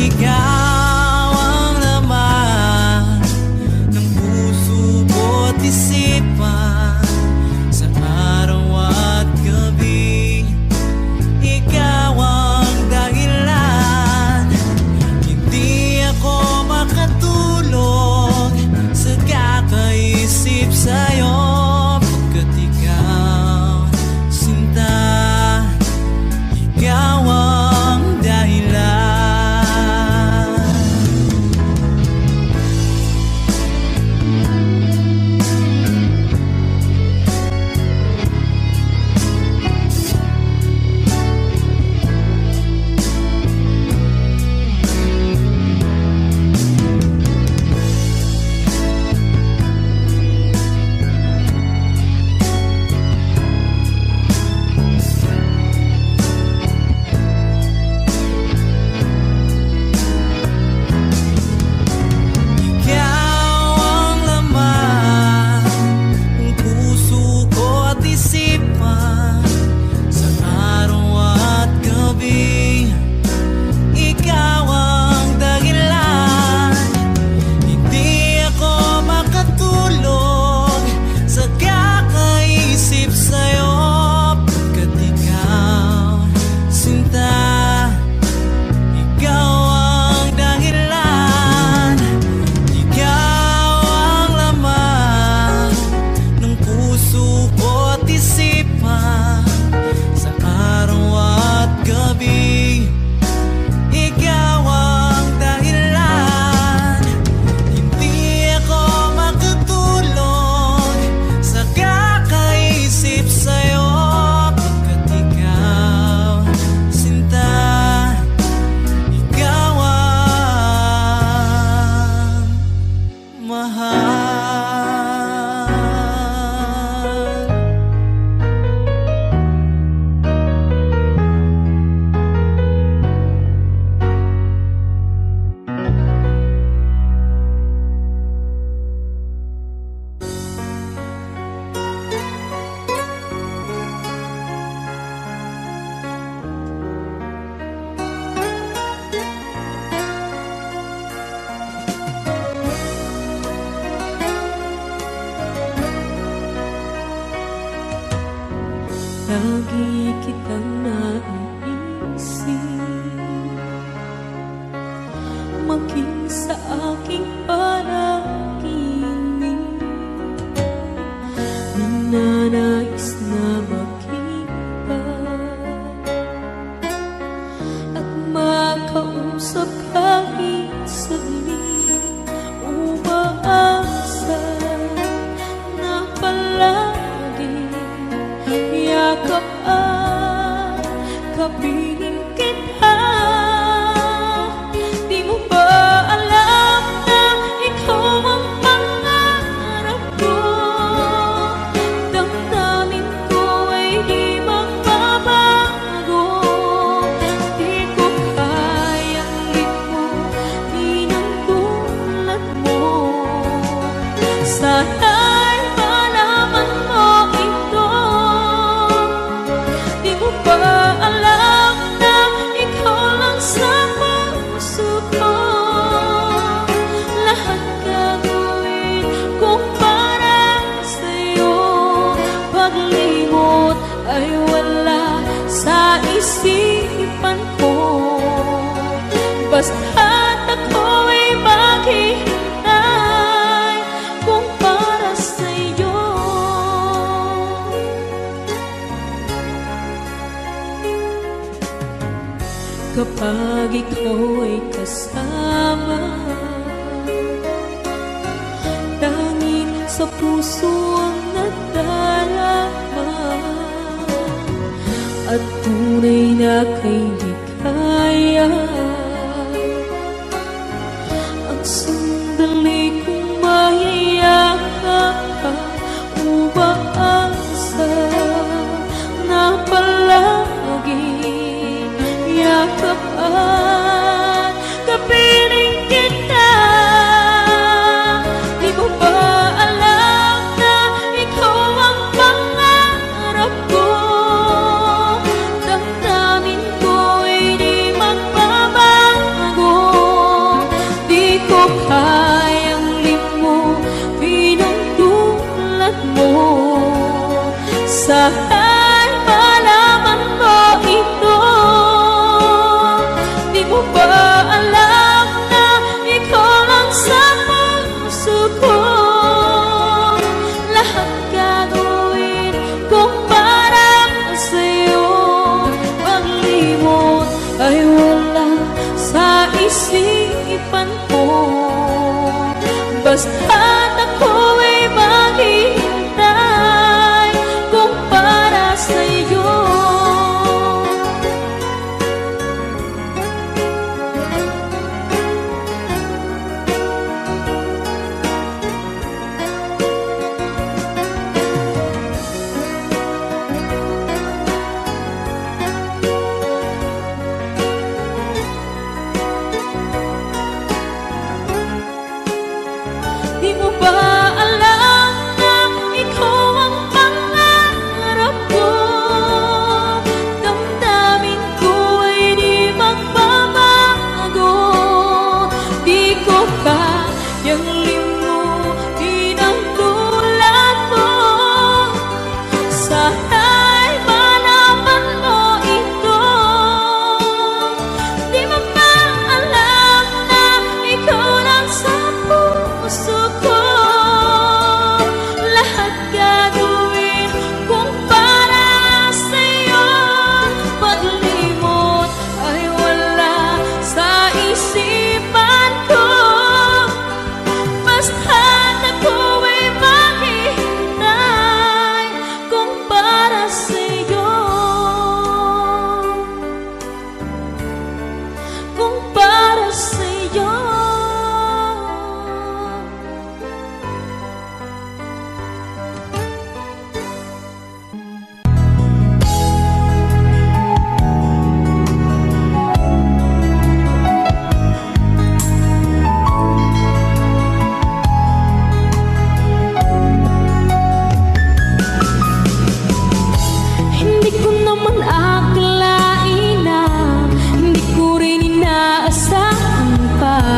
Ikaw ang laman ng puso ko't isipan sa araw at gabi. Ikaw ang dahilan, hindi ako makatulog sa kakaisip sa'yo. Pagkat ikaw, sinta, ikaw ang dahilan. Lagi kitang naiisip, maging sa aking panaginip. Ninanais na makita at makausap kahit saglit. Umaasa na palagi yakap at kapiling kita. Di mo ba alam na ikaw ang pangarap ko? Damdamin ko ay di magbabago. Di ko kayang limutin ang tulad mo. Sana'y malaman mo ito. Di mo ba alam na ikaw lang sa puso ko? Lahat gagawin kung para sa'yo. Paglimot ay wala sa isipan ko. Basta't ako'y maghihintay kung para sa'yo. Kapag ikaw ay kasama, tanging sa puso ang nadarama, at tunay na kay likaya. Ang sandali kong mayayakap ka, umaasa na palagi yakap at kapiling kita. Di mo ba alam na ikaw ang pangarap ko? Damdamin ko ay di magbabago. Sana'y malaman mo ito. Di mo ba alam na ikaw lang sa puso ko? Lahat gagawin kung para sa'yo. Paglimot ay wala sa isipan ko. Basta't ako'y maghihintay kung para sa'yo. Di mo ba alam na ikaw ang pangarap ko? Damdamin ko ay di magbabago. Di ko kayang limutin ang tulad mo. Sana'y malaman mo ito. Di mo ba alam na ikaw lang sa puso ko? Lahat gagawin kung para sa'yo. Paglimot ay wala sa isipan ko. Basta't ako'y maghihintay kung para sa'yo. Kung para sa'yo. Hindi ko naman akalain na hindi ko rin inaasahan pa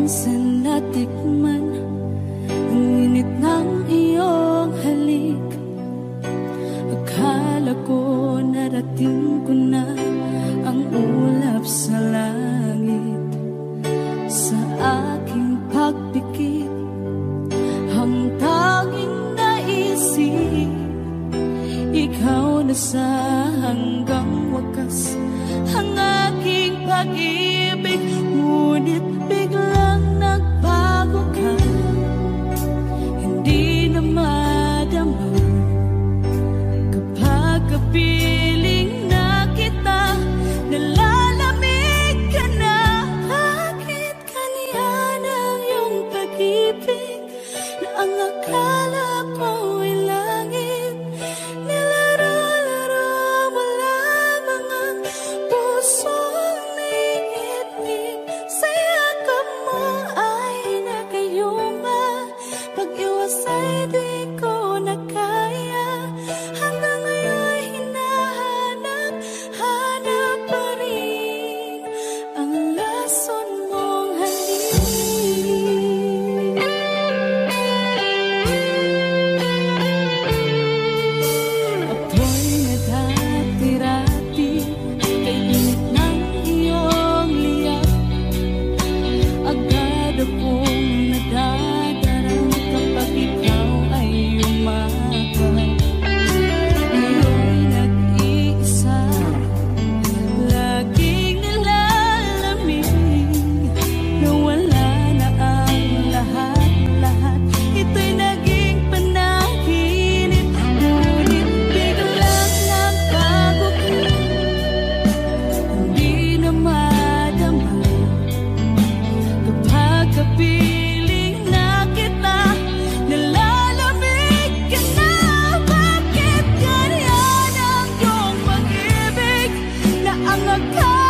minsan natikman ang init ng iyong halik. Akala ko narating ko na ang ulap sa langit. Sa aking pagpikit, ang tanging naisip, ikaw na sa hanggang wakas ang aking pag-ibig. Ngunit biglang nagbago ka, hindi na madama kapag kapiling na kita, nalalamig ka na. Bakit kaniyan ang iyong pag-ibig na ang akala ko ay langit? Nilaro-laro mo lamang ang pusong niitig. Sa yakap mo ay nagayuma, pag-iwas ay di ko na kaya. Hanggang ngayon hinahanap pa rin ang lason mong halik. Ako'y nadati-rati kay init ng iyong liyak. Agad akong nadadarang kapag ikaw ay umakap. Ngayon nag-iisa, laging nilalamig, nawala na ang lahat-lahat. Ito'y naging panaginip, ngunit biglang nagbago ka, hindi na madama kapag kapiling na kita, nalalamig ka na. Bakit ganyan ang iyong pag-ibig na ang akala